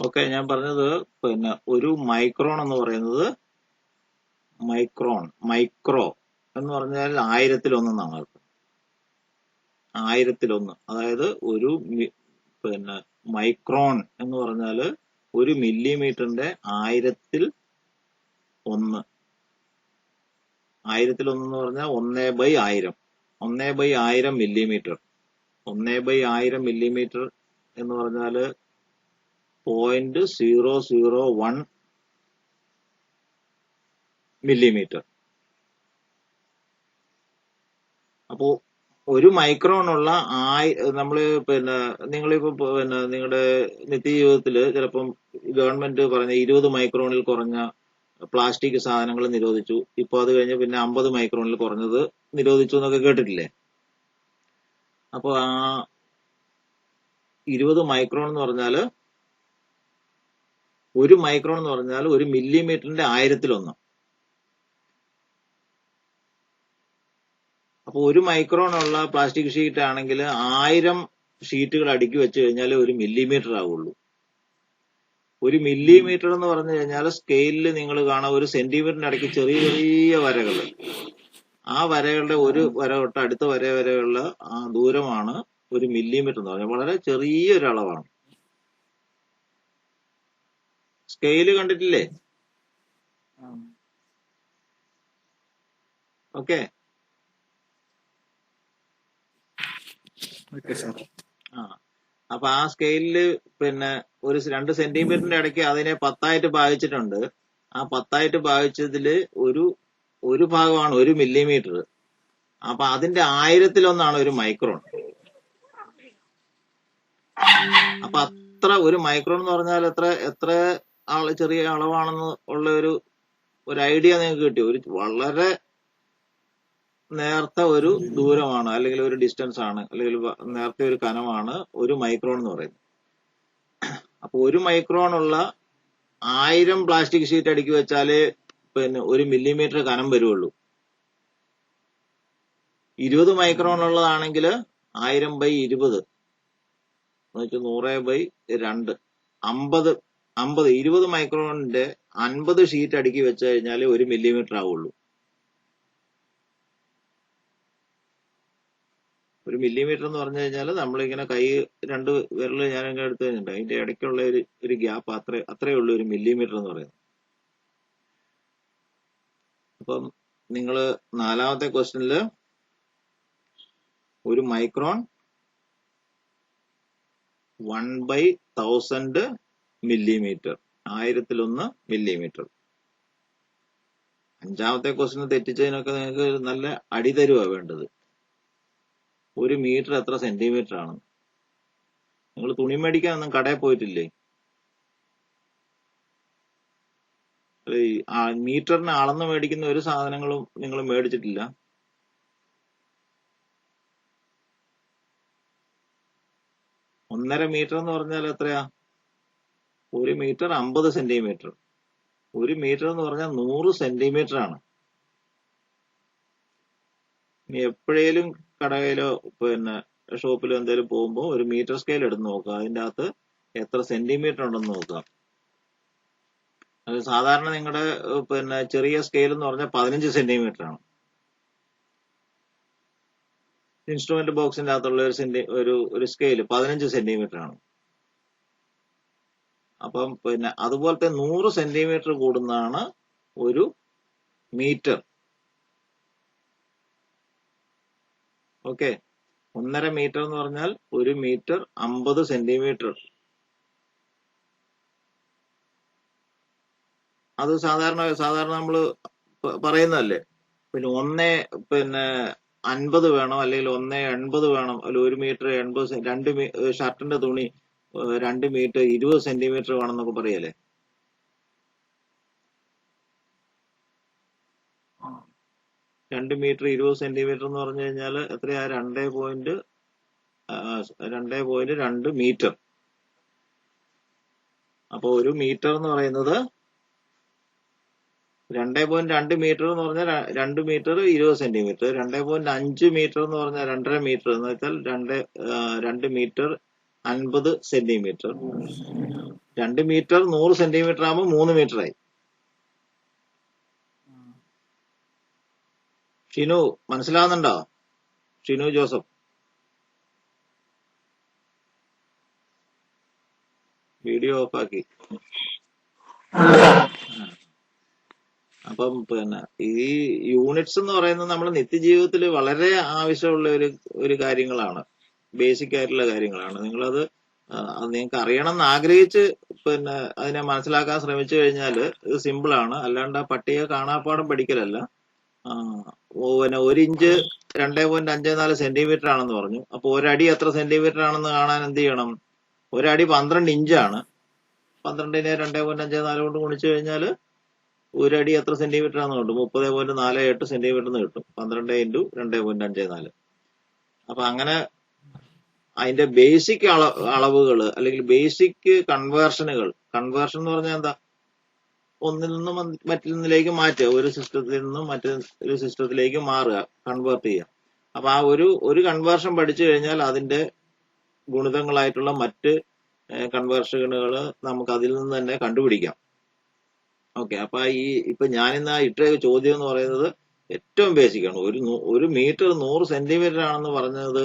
Okay, ഞാൻ പറഞ്ഞത് പിന്നെ ഒരു മൈക്രോൺ എന്ന് പറയുന്നത് മൈക്രോ എന്ന് പറഞ്ഞാൽ 1000 എന്നാണ് അർത്ഥം. 1000, അതായത് ഒരു പിന്നെ മൈക്രോൺ എന്ന് പറഞ്ഞാൽ ഒരു മില്ലിമീറ്ററിന്റെ 1000 എന്ന് പറഞ്ഞാൽ 1/1000. 1/1000 മില്ലിമീറ്റർ. 1/1000 മില്ലിമീറ്റർ എന്ന് പറഞ്ഞാല് 0.001 മില്ലിമീറ്റർ. അപ്പോ ഒരു മൈക്രോണുള്ള നമ്മള് പിന്നെ നിങ്ങളിപ്പോ പിന്നെ നിങ്ങളുടെ നിത്യജീവിതത്തില് ചിലപ്പം ഗവൺമെന്റ് പറഞ്ഞ 20 മൈക്രോണിൽ കുറഞ്ഞ പ്ലാസ്റ്റിക് സാധനങ്ങൾ നിരോധിച്ചു. ഇപ്പൊ അത് കഴിഞ്ഞ് പിന്നെ 50 മൈക്രോണിൽ കുറഞ്ഞത് നിരോധിച്ചു എന്നൊക്കെ കേട്ടിട്ടില്ലേ? അപ്പൊ ആ 20 മൈക്രോൺ എന്ന് പറഞ്ഞാല് ഒരു മൈക്രോൺ എന്ന് പറഞ്ഞാൽ ഒരു മില്ലിമീറ്ററിന്റെ 1000. അപ്പൊ ഒരു മൈക്രോൺ ഉള്ള പ്ലാസ്റ്റിക് ഷീറ്റ് ആണെങ്കിൽ 1000 ഷീറ്റുകൾ അടുക്കി വെച്ച് കഴിഞ്ഞാൽ ഒരു മില്ലിമീറ്റർ ആവുള്ളൂ. ഒരു മില്ലിമീറ്റർ എന്ന് പറഞ്ഞു കഴിഞ്ഞാൽ സ്കെയിലിൽ നിങ്ങൾ കാണാം ഒരു സെന്റിമീറ്ററിന് ഇടയ്ക്ക് ചെറിയ ചെറിയ വരകൾ. ആ വരകളുടെ ഒരു വര തൊട്ട് അടുത്ത വര വരെയുള്ള ആ ദൂരമാണ് ഒരു മില്ലിമീറ്റർ എന്ന് പറഞ്ഞാൽ. വളരെ ചെറിയൊരു അളവാണ്. സ്കെയില് കണ്ടിട്ടില്ലേ? ഓക്കെ. ആ അപ്പൊ ആ സ്കെയിലില് പിന്നെ ഒരു 2 സെന്റിമീറ്ററിന്റെ ഇടയ്ക്ക് അതിനെ 10 ഭാഗിച്ചിട്ടുണ്ട്. ആ 10 ഭാഗിച്ചതില് ഒരു ഭാഗമാണ് ഒരു മില്ലിമീറ്റർ. അപ്പൊ അതിന്റെ 1000 ഒരു മൈക്രോൺ. അപ്പൊ അത്ര ഒരു മൈക്രോൺ എന്ന് പറഞ്ഞാൽ എത്ര ചെറിയ അളവാണെന്ന് ഉള്ള ഒരു ഐഡിയ നിങ്ങൾക്ക് കിട്ടി. വളരെ നേർത്ത ഒരു ദൂരമാണ്, അല്ലെങ്കിൽ ഒരു ഡിസ്റ്റൻസ് ആണ്, അല്ലെങ്കിൽ നേരത്തെ ഒരു കനമാണ് ഒരു മൈക്രോൺ എന്ന് പറയുന്നത്. അപ്പൊ ഒരു മൈക്രോൺ ഉള്ള 1000 പ്ലാസ്റ്റിക് ഷീറ്റ് അടുക്കി വെച്ചാല് പിന്നെ ഒരു മില്ലിമീറ്റർ കനം വരുള്ളൂ. 20 മൈക്രോൺ ഉള്ളതാണെങ്കിൽ 1000/20 100/2 50 20 മൈക്രോണിന്റെ 50 ഷീറ്റ് അടുക്കി വെച്ച് കഴിഞ്ഞാൽ ഒരു മില്ലിമീറ്റർ ആവുള്ളൂ. ഒരു മില്ലിമീറ്റർ എന്ന് പറഞ്ഞു കഴിഞ്ഞാൽ നമ്മളിങ്ങനെ കൈ 2 വിരൽ ഞാനിങ്ങനെ എടുത്തു കഴിഞ്ഞിട്ടുണ്ട്, അതിന്റെ ഇടയ്ക്കുള്ള ഒരു ഗ്യാപ്പ് അത്രേ ഉള്ളൂ ഒരു മില്ലിമീറ്റർ എന്ന് പറയുന്നത്. അപ്പം നിങ്ങള് 4ാമത്തെ ക്വസ്റ്റ്യനില് ഒരു മൈക്രോൺ 1/1000 മില്ലിമീറ്റർ, 1000 മില്ലിമീറ്റർ. 5ാമത്തെ ക്വസ്റ്റ്യൻ തെറ്റിച്ചതിനൊക്കെ നിങ്ങൾക്ക് നല്ല അടി തരുവാ വേണ്ടത്. ഒരു മീറ്റർ എത്ര സെന്റിമീറ്റർ ആണ്? നിങ്ങൾ തുണി മേടിക്കാനൊന്നും കടയിൽ പോയിട്ടില്ലേ? മീറ്ററിന് അളന്ന് മേടിക്കുന്ന ഒരു സാധനങ്ങളും നിങ്ങൾ മേടിച്ചിട്ടില്ല. ഒന്നര മീറ്റർ എന്ന് പറഞ്ഞാൽ എത്രയാ? ഒരു മീറ്റർ 50 സെന്റിമീറ്റർ. ഒരു മീറ്റർ എന്ന് പറഞ്ഞാൽ 100 സെന്റിമീറ്റർ ആണ്. ഇനി എപ്പോഴേലും കടയിലോ പിന്നെ ഷോപ്പിലോ എന്തെങ്കിലും പോകുമ്പോൾ ഒരു മീറ്റർ സ്കെയിൽ എടുത്ത് നോക്കുക, അതിൻ്റെ അകത്ത് എത്ര സെന്റിമീറ്റർ ഉണ്ടെന്ന് നോക്കുക. അത് സാധാരണ നിങ്ങളുടെ പിന്നെ ചെറിയ സ്കെയിൽ എന്ന് പറഞ്ഞാൽ 15 സെന്റിമീറ്റർ ആണ്. ഇൻസ്ട്രുമെന്റ് ബോക്സിന്റെ അകത്തുള്ള ഒരു സ്കെയിൽ 15 സെന്റിമീറ്റർ ആണ്. അപ്പം പിന്നെ അതുപോലത്തെ 100 സെന്റിമീറ്റർ കൂടുന്നതാണ് ഒരു മീറ്റർ. ഓക്കെ, 1.5 മീറ്റർ എന്ന് പറഞ്ഞാൽ ഒരു മീറ്റർ 50 സെന്റിമീറ്റർ. അത് സാധാരണ നമ്മള് പറയുന്നതല്ലേ. പിന്നെ 1.50 വേണം, അല്ലെങ്കിൽ 1.80 വേണം, അല്ലെങ്കിൽ 1 മീറ്റർ 80 ഷർട്ടിന്റെ തുണി 2 മീറ്റർ 20 സെന്റിമീറ്റർ വേണമെന്നൊക്കെ പറയല്ലേ. രണ്ട് മീറ്റർ 20 സെന്റിമീറ്റർ എന്ന് പറഞ്ഞു കഴിഞ്ഞാൽ എത്രയാ? 2.2 മീറ്റർ. അപ്പൊ ഒരു മീറ്റർ എന്ന് പറയുന്നത് 2.2 മീറ്റർ എന്ന് പറഞ്ഞാൽ 2 മീറ്റർ 20 സെന്റിമീറ്റർ. 2.5 മീറ്റർ എന്ന് പറഞ്ഞാൽ 2.5 മീറ്റർ എന്ന് വെച്ചാൽ 2 മീറ്റർ 50 സെന്റിമീറ്റർ. 2 മീറ്റർ 100 സെന്റിമീറ്റർ ആകുമ്പോൾ 3 മീറ്റർ ആയി. ഷിനു മനസ്സിലാവുന്നുണ്ടോ? ഷിനു ജോസഫ്, വീഡിയോ ഓഫാക്കി. അപ്പം പിന്നെ ഈ യൂണിറ്റ്സ് എന്ന് പറയുന്നത് നമ്മുടെ നിത്യജീവിതത്തിൽ വളരെ ആവശ്യമുള്ള ഒരു കാര്യങ്ങളാണ്, ബേസിക് ആയിട്ടുള്ള കാര്യങ്ങളാണ്. നിങ്ങളത് നിങ്ങൾക്ക് അറിയണം എന്ന് ആഗ്രഹിച്ച് പിന്നെ അതിനെ മനസ്സിലാക്കാൻ ശ്രമിച്ചു കഴിഞ്ഞാൽ ഇത് സിമ്പിൾ ആണ്. അല്ലാണ്ട് ആ പട്ടിക കാണാപ്പാടം പഠിക്കലല്ല. പിന്നെ 1 ഇഞ്ച് 2.54 സെന്റിമീറ്റർ ആണെന്ന് പറഞ്ഞു. അപ്പൊ ഒരടി എത്ര സെന്റിമീറ്റർ ആണെന്ന് കാണാൻ എന്ത് ചെയ്യണം? ഒരടി 12 ഇഞ്ചാണ്. 12നെ 2.54 കൊണ്ട് ഗുണിച്ചു കഴിഞ്ഞാൽ ഒരടി എത്ര സെന്റിമീറ്റർ ആണെന്ന് കിട്ടും? 30.48 സെന്റിമീറ്റർ കിട്ടും. 12 × 2.54. അപ്പൊ അങ്ങനെ അതിന്റെ ബേസിക് അളവുകൾ അല്ലെങ്കിൽ ബേസിക് കൺവേർഷൻ എന്ന് പറഞ്ഞാൽ എന്താ? ഒന്നിൽ നിന്നും മറ്റൊന്നിലേക്ക് മാറ്റുക, ഒരു സിസ്റ്റത്തിൽ നിന്നും മറ്റൊരു സിസ്റ്റത്തിലേക്ക് മാറുക, കൺവേർട്ട് ചെയ്യുക. അപ്പൊ ആ ഒരു കൺവേർഷൻ പഠിച്ചു കഴിഞ്ഞാൽ അതിന്റെ ഗുണിതങ്ങളായിട്ടുള്ള മറ്റ് കൺവേർഷനുകൾ നമുക്ക് അതിൽ നിന്ന് തന്നെ കണ്ടുപിടിക്കാം. ഓക്കെ. അപ്പൊ ഇപ്പൊ ഞാനിന്ന് ഇട്ട ചോദ്യം എന്ന് പറയുന്നത് ഏറ്റവും ബേസിക് ആണ്. ഒരു മീറ്റർ 100 സെന്റിമീറ്റർ ആണെന്ന് പറഞ്ഞത്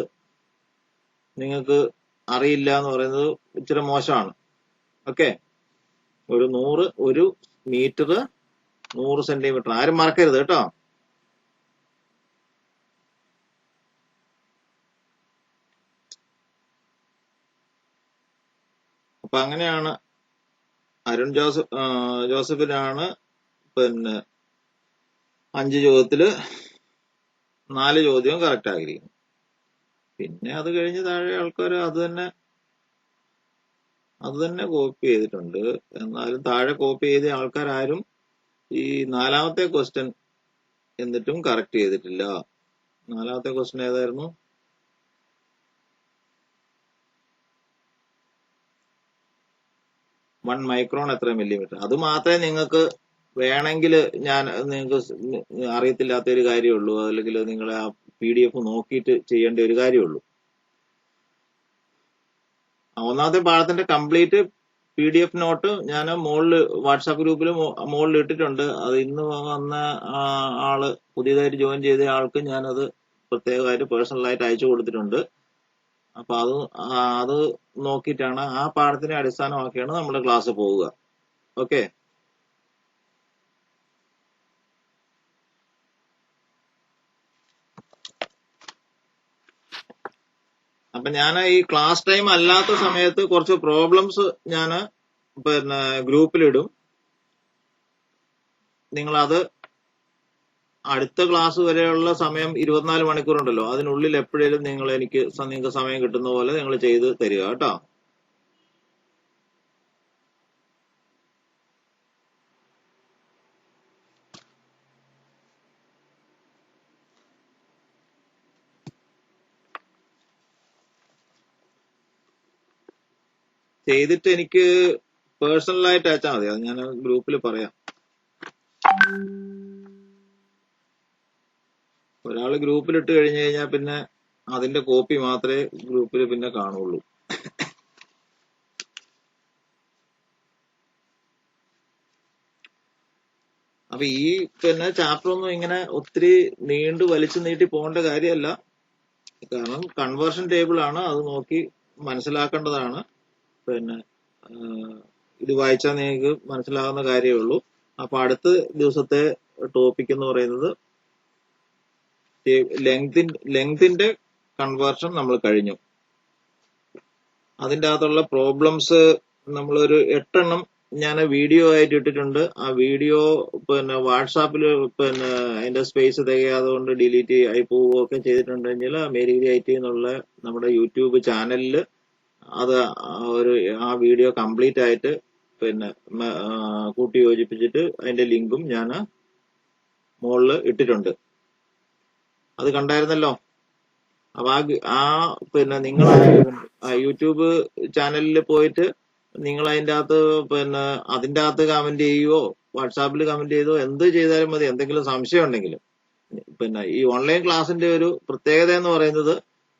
നിങ്ങൾക്ക് അറിയില്ല എന്ന് പറയുന്നത് ഇച്ചിരി മോശമാണ്. ഓക്കെ. ഒരു മീറ്റർ 100 സെന്റിമീറ്റർ ആരും മറക്കരുത് കേട്ടോ. അപ്പൊ അങ്ങനെയാണ് അരുൺ ജോസഫിനാണ് പിന്നെ 5 ചോദ്യത്തില് 4 ചോദ്യവും കറക്റ്റ് ആയിരിക്കും. പിന്നെ അത് കഴിഞ്ഞ് താഴെ ആൾക്കാർ അത് തന്നെ കോപ്പി ചെയ്തിട്ടുണ്ട്. എന്നാലും താഴെ കോപ്പി ചെയ്ത ആൾക്കാരും ഈ 4ാമത്തെ ക്വസ്റ്റ്യൻ എന്നിട്ടും കറക്റ്റ് ചെയ്തിട്ടില്ല. 4ാമത്തെ ക്വസ്റ്റ്യൻ ഏതായിരുന്നു? വൺ മൈക്രോൺ എത്ര മില്ലിമീറ്റർ? അത് മാത്രമേ നിങ്ങൾക്ക് വേണമെങ്കിൽ നിങ്ങൾക്ക് അറിയത്തില്ലാത്ത ഒരു കാര്യമുള്ളൂ, അല്ലെങ്കിൽ നിങ്ങൾ ആ PDF നോക്കിയിട്ട് ചെയ്യേണ്ട ഒരു കാര്യമുള്ളൂ. 1ാമത്തെ പാഠത്തിന്റെ കംപ്ലീറ്റ് PDF നോട്ട് ഞാൻ വാട്സാപ്പ് ഗ്രൂപ്പിൽ മുകളിൽ ഇട്ടിട്ടുണ്ട്. അത് ഇന്ന് വന്ന ആള്, പുതിയതായിട്ട് ജോയിൻ ചെയ്ത ആൾക്ക് ഞാനത് പ്രത്യേകമായിട്ട് പേഴ്സണലായിട്ട് അയച്ചു കൊടുത്തിട്ടുണ്ട്. അപ്പൊ അത് നോക്കിയിട്ടാണ്, ആ പാഠത്തിനെ അടിസ്ഥാനമാക്കിയാണ് നമ്മുടെ ക്ലാസ് പോവുക. ഓക്കെ. അപ്പൊ ഞാൻ ഈ ക്ലാസ് ടൈം അല്ലാത്ത സമയത്ത് കുറച്ച് പ്രോബ്ലംസ് ഞാൻ പിന്നെ ഗ്രൂപ്പിലിടും. നിങ്ങളത് അടുത്ത ക്ലാസ് വരെയുള്ള സമയം 24 മണിക്കൂർ ഉണ്ടല്ലോ, അതിനുള്ളിൽ എപ്പോഴേലും നിങ്ങൾക്ക് സമയം കിട്ടുന്ന പോലെ നിങ്ങൾ ചെയ്ത് തരിക കേട്ടോ. ചെയ്തിട്ട് എനിക്ക് പേഴ്സണലായിട്ട് അയച്ചാൽ മതി. അത് ഞാൻ ഗ്രൂപ്പിൽ പറയാം. ഒരാള് ഗ്രൂപ്പിൽ ഇട്ട് കഴിഞ്ഞു കഴിഞ്ഞാൽ പിന്നെ അതിന്റെ കോപ്പി മാത്രമേ ഗ്രൂപ്പിൽ പിന്നെ കാണുള്ളൂ. അപ്പൊ ഈ പിന്നെ ചാപ്റ്റർ ഒന്നും ഇങ്ങനെ ഒത്തിരി വലിച്ചു നീട്ടി പോകേണ്ട കാര്യമല്ല. കാരണം കൺവേർഷൻ ടേബിൾ ആണ്, അത് നോക്കി മനസ്സിലാക്കേണ്ടതാണ്. പിന്നെ ഇത് വായിച്ചാൽ നിങ്ങൾക്ക് മനസ്സിലാകുന്ന കാര്യമേ ഉള്ളൂ. അപ്പൊ അടുത്ത ദിവസത്തെ ടോപ്പിക് എന്ന് പറയുന്നത് ലെങ്തിന്റെ കൺവേർഷൻ നമ്മൾ കഴിഞ്ഞു. അതിൻ്റെ അകത്തുള്ള പ്രോബ്ലംസ് നമ്മളൊരു 8 എണ്ണം ഞാൻ വീഡിയോ ആയിട്ട് ഇട്ടിട്ടുണ്ട്. ആ വീഡിയോ പിന്നെ വാട്സാപ്പിൽ പിന്നെ അതിന്റെ സ്പേസ് തികയാതെ കൊണ്ട് ഡിലീറ്റ് ആയി പോവുകയൊക്കെ ചെയ്തിട്ടുണ്ടെങ്കിൽ മേരിഗിരി IT എന്നുള്ള നമ്മുടെ യൂട്യൂബ് ചാനലിൽ അത് ആ വീഡിയോ കംപ്ലീറ്റ് ആയിട്ട് പിന്നെ കൂട്ടി യോജിപ്പിച്ചിട്ട് അതിന്റെ ലിങ്കും ഞാൻ മുകളിൽ ഇട്ടിട്ടുണ്ട്. അത് കണ്ടായിരുന്നല്ലോ. അപ്പൊ പിന്നെ നിങ്ങൾ യൂട്യൂബ് ചാനലിൽ പോയിട്ട് നിങ്ങൾ അതിന്റെ അകത്ത് കമന്റ് ചെയ്യുവോ, വാട്സാപ്പിൽ കമന്റ് ചെയ്തോ, എന്ത് ചെയ്താലും മതി. എന്തെങ്കിലും സംശയം ഉണ്ടെങ്കിൽ പിന്നെ ഈ ഓൺലൈൻ ക്ലാസിന്റെ ഒരു പ്രത്യേകത എന്ന് പറയുന്നത്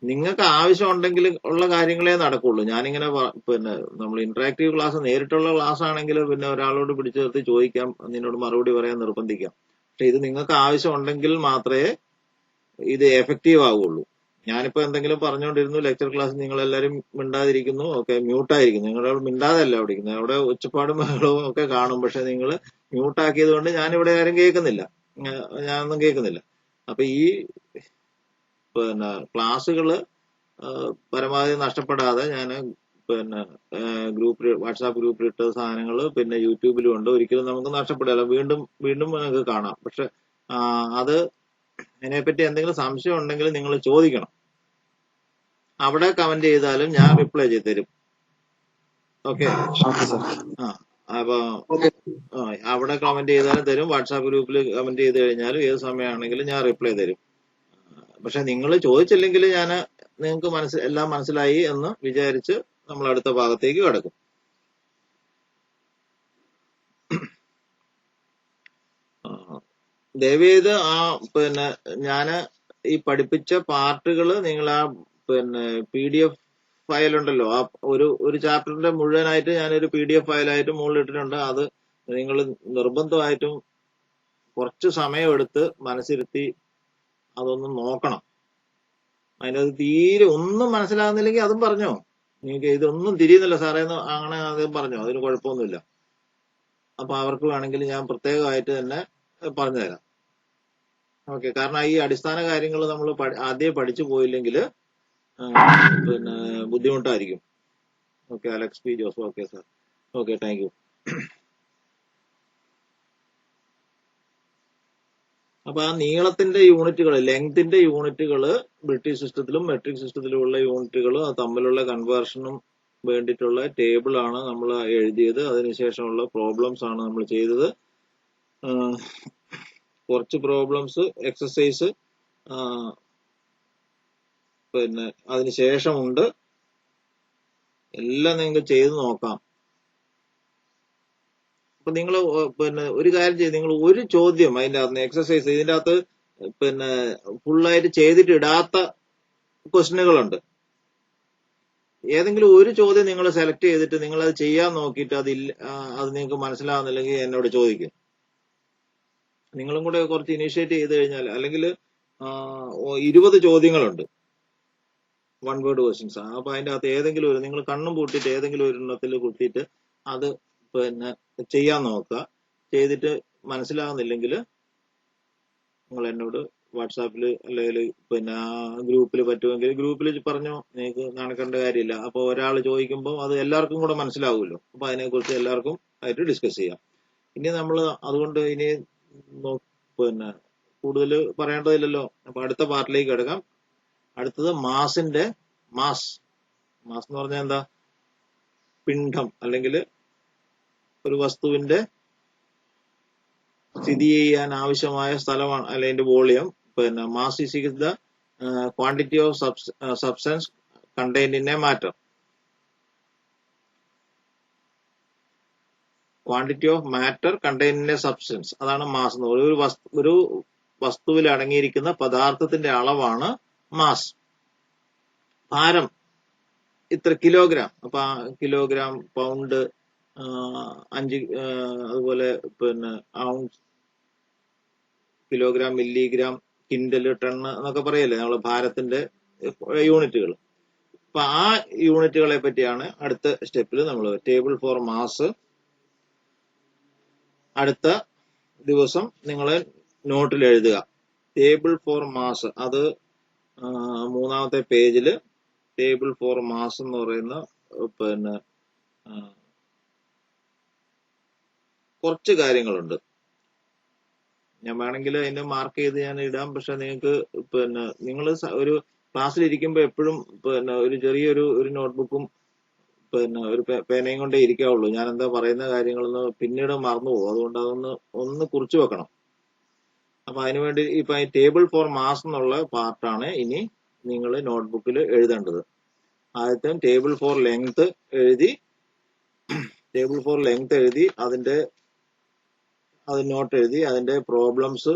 നിങ്ങൾക്ക് ആവശ്യം ഉണ്ടെങ്കിൽ ഉള്ള കാര്യങ്ങളേ നടക്കുള്ളൂ. ഞാനിങ്ങനെ പിന്നെ നമ്മൾ ഇന്ററാക്റ്റീവ് ക്ലാസ് നേരിട്ടുള്ള ക്ലാസ് ആണെങ്കിൽ പിന്നെ ഒരാളോട് പിടിച്ചു നിർത്തി ചോദിക്കാം, നിന്നോട് മറുപടി പറയാൻ നിർബന്ധിക്കാം. പക്ഷെ ഇത് നിങ്ങൾക്ക് ആവശ്യം ഉണ്ടെങ്കിൽ മാത്രമേ ഇത് എഫക്റ്റീവ് ആവുള്ളൂ. ഞാനിപ്പോ എന്തെങ്കിലും പറഞ്ഞുകൊണ്ടിരുന്നു, ലെക്ചർ ക്ലാസ് നിങ്ങൾ എല്ലാവരും മിണ്ടാതിരിക്കുന്നു, ഓക്കെ മ്യൂട്ടായിരിക്കുന്നു. നിങ്ങളവിടെ മിണ്ടാതല്ല അവിടെ ഇരിക്കുന്നത്, അവിടെ ഒച്ചപ്പാടും ബഹളവും ഒക്കെ കാണും. പക്ഷെ നിങ്ങൾ മ്യൂട്ടാക്കിയത് കൊണ്ട് ഞാനിവിടെ ആരും കേൾക്കുന്നില്ല, ഞാനൊന്നും കേൾക്കുന്നില്ല. അപ്പൊ ഈ പിന്നെ ക്ലാസ്സുകള് പരമാവധി നഷ്ടപ്പെടാതെ ഞാൻ പിന്നെ ഗ്രൂപ്പിൽ, വാട്സാപ്പ് ഗ്രൂപ്പിൽ ഇട്ട സാധനങ്ങൾ പിന്നെ യൂട്യൂബിലും ഉണ്ട്. ഒരിക്കലും നമുക്ക് നഷ്ടപ്പെടില്ല, വീണ്ടും വീണ്ടും നിങ്ങൾക്ക് കാണാം. പക്ഷെ അത് അതിനെപ്പറ്റി എന്തെങ്കിലും സംശയം ഉണ്ടെങ്കിൽ നിങ്ങൾ ചോദിക്കണം. അവിടെ കമന്റ് ചെയ്താലും ഞാൻ റിപ്ലൈ ചെയ്ത് തരും. ഓക്കെ. അപ്പൊ അവിടെ കമന്റ് ചെയ്താലും തരും, വാട്സാപ്പ് ഗ്രൂപ്പിൽ കമന്റ് ചെയ്ത് കഴിഞ്ഞാലും ഏത് സമയമാണെങ്കിലും ഞാൻ റിപ്ലൈ തരും. പക്ഷെ നിങ്ങൾ ചോദിച്ചില്ലെങ്കിൽ ഞാൻ നിങ്ങൾക്ക് എല്ലാം മനസ്സിലായി എന്ന് വിചാരിച്ച് നമ്മൾ അടുത്ത ഭാഗത്തേക്ക് കടക്കും. ദയവേത് പിന്നെ ഞാന് ഈ പഠിപ്പിച്ച പാർട്ടുകൾ നിങ്ങൾ പിന്നെ PDF ഫയൽ ഉണ്ടല്ലോ, ഒരു ചാപ്റ്ററിന്റെ മുഴുവനായിട്ട് ഞാനൊരു PDF ഫയലായിട്ട് മുകളിൽ ഇട്ടിട്ടുണ്ട്. അത് നിങ്ങൾ നിർബന്ധമായിട്ടും കുറച്ച് സമയമെടുത്ത് മനസ്സിരുത്തി അതൊന്ന് നോക്കണം. അതിനകത്ത് തീരെ ഒന്നും മനസ്സിലാകുന്നില്ലെങ്കിൽ അതും പറഞ്ഞോ, നിങ്ങൾക്ക് ഇതൊന്നും തിരിയുന്നില്ല സാറേ എന്ന് അങ്ങനെ അതും പറഞ്ഞോ, അതിന് കുഴപ്പമൊന്നുമില്ല. അപ്പൊ അവർക്ക് വേണമെങ്കിൽ ഞാൻ പ്രത്യേകമായിട്ട് തന്നെ പറഞ്ഞുതരാം. ഓക്കെ. കാരണം ഈ അടിസ്ഥാന കാര്യങ്ങൾ നമ്മൾ ആദ്യം പഠിച്ചു പോയില്ലെങ്കിൽ പിന്നെ ബുദ്ധിമുട്ടായിരിക്കും. Okay. Alex P Jose. Okay sir. Okay, thank you. അപ്പൊ ആ നീളത്തിന്റെ യൂണിറ്റുകൾ, ലെങ്തിന്റെ യൂണിറ്റുകൾ ബ്രിട്ടീഷ് സിസ്റ്റത്തിലും മെട്രിക് സിസ്റ്റത്തിലുമുള്ള യൂണിറ്റുകൾ തമ്മിലുള്ള കൺവേർഷനും വേണ്ടിയിട്ടുള്ള ടേബിൾ ആണ് നമ്മൾ എഴുതിയത്. അതിനുശേഷമുള്ള പ്രോബ്ലംസ് ആണ് നമ്മൾ ചെയ്തത്. കുറച്ച് പ്രോബ്ലംസ് എക്സസൈസ് പിന്നെ അതിനുശേഷമുണ്ട്. എല്ലാം നിങ്ങൾക്ക് ചെയ്ത് നോക്കാം. അപ്പൊ നിങ്ങൾ പിന്നെ ഒരു കാര്യം ചെയ്ത്, നിങ്ങൾ ഒരു ചോദ്യം അതിന്റെ അകത്ത് എക്സസൈസ് ഇതിന്റെ അകത്ത് പിന്നെ ഫുള്ളായിട്ട് ചെയ്തിട്ട് ഇടാത്ത ക്വസ്റ്റ്യനുകളുണ്ട്. ഏതെങ്കിലും ഒരു ചോദ്യം നിങ്ങൾ സെലക്ട് ചെയ്തിട്ട് നിങ്ങൾ അത് ചെയ്യാൻ നോക്കിയിട്ട് അത് നിങ്ങൾക്ക് മനസ്സിലാവുന്നില്ലെങ്കിൽ എന്നോട് ചോദിക്കും. നിങ്ങളും കൂടെ കുറച്ച് ഇനീഷ്യേറ്റ് ചെയ്ത് കഴിഞ്ഞാൽ, അല്ലെങ്കിൽ 20 ചോദ്യങ്ങളുണ്ട്, 1 വേർഡ് ക്വസ്റ്റ്യൻസ്. അപ്പൊ അതിന്റെ അകത്ത് ഏതെങ്കിലും ഒരു, നിങ്ങൾ കണ്ണും പൂട്ടിയിട്ട് ഏതെങ്കിലും ഒരു എണ്ണത്തിൽ കുത്തിയിട്ട് അത് പിന്നെ ചെയ്യാൻ നോക്കുക. ചെയ്തിട്ട് മനസ്സിലാകുന്നില്ലെങ്കിൽ നിങ്ങൾ എന്നോട് വാട്സാപ്പിൽ അല്ലെങ്കിൽ പിന്നെ ഗ്രൂപ്പിൽ പറ്റുമെങ്കിൽ ഗ്രൂപ്പിൽ പറഞ്ഞോ, നിങ്ങൾക്ക് നടക്കേണ്ട കാര്യമില്ല. അപ്പൊ ഒരാൾ ചോദിക്കുമ്പോൾ അത് എല്ലാവർക്കും കൂടെ മനസ്സിലാവുമല്ലോ. അപ്പൊ അതിനെക്കുറിച്ച് എല്ലാവർക്കും ആയിട്ട് ഡിസ്കസ് ചെയ്യാം. ഇനി നമ്മൾ അതുകൊണ്ട് ഇനി പിന്നെ കൂടുതൽ പറയേണ്ടതില്ലല്ലോ. അപ്പൊ അടുത്ത പാർട്ടിലേക്ക് കിടക്കാം. അടുത്തത് മാസ് എന്ന് പറഞ്ഞാൽ എന്താ? പിണ്ഡം, അല്ലെങ്കിൽ ഒരു വസ്തുവിന്റെ സ്ഥിതി ചെയ്യാൻ ആവശ്യമായ സ്ഥലമാണ്, അല്ലെങ്കിൽ അതിന്റെ വോളിയം. പിന്നെ mass is equal the quantity of substance contained in A matter. Quantity of matter contained in A substance, അതാണ് മാസ് എന്ന് പറയുന്നത്. ഒരു വസ്തുവിൽ അടങ്ങിയിരിക്കുന്ന പദാർത്ഥത്തിന്റെ അളവാണ് മാസ്. ഭാരം ഇത്ര കിലോഗ്രാം. അപ്പൊ കിലോഗ്രാം, പൗണ്ട്, 5 അതുപോലെ പിന്നെ ഔൺസ്, കിലോഗ്രാം, മില്ലിഗ്രാം, കിൻഡല്, ടണ്ണ് എന്നൊക്കെ പറയല്ലേ നമ്മള് ഭാരത്തിന്റെ യൂണിറ്റുകൾ. അപ്പൊ ആ യൂണിറ്റുകളെ പറ്റിയാണ് അടുത്ത സ്റ്റെപ്പിൽ നമ്മൾ ടേബിൾ ഫോർ മാസ് അടുത്ത ദിവസം നിങ്ങൾ നോട്ടിൽ എഴുതുക. ടേബിൾ ഫോർ മാസ്, അത് 3-ാമത്തെ പേജില് ടേബിൾ ഫോർ മാസ് എന്ന് പറയുന്ന പിന്നെ കുറച്ച് കാര്യങ്ങളുണ്ട്. ഞാൻ വേണമെങ്കിൽ അതിന് മാർക്ക് ചെയ്ത് ഞാൻ ഇടാം. പക്ഷെ നിങ്ങൾക്ക് പിന്നെ നിങ്ങൾ ഒരു ക്ലാസ്സിൽ ഇരിക്കുമ്പോൾ എപ്പോഴും പിന്നെ ഒരു ചെറിയൊരു നോട്ട്ബുക്കും പിന്നെ ഒരു പേനയും കൊണ്ടേ ഇരിക്കാവുള്ളൂ. ഞാൻ എന്താ പറയുന്ന കാര്യങ്ങളൊന്ന് പിന്നീട് മറന്നു പോകും. അതുകൊണ്ട് അതൊന്ന് കുറിച്ചു വെക്കണം. അപ്പൊ അതിനുവേണ്ടി ഇപ്പൊ ഈ ടേബിൾ ഫോർ മാസ് എന്നുള്ള പാർട്ടാണ് ഇനി നിങ്ങൾ നോട്ട്ബുക്കിൽ എഴുതേണ്ടത്. ആദ്യത്തെ ടേബിൾ ഫോർ ലെങ്ത് എഴുതി, അത് നോട്ട് എഴുതി, അതിന്റെ പ്രോബ്ലംസ്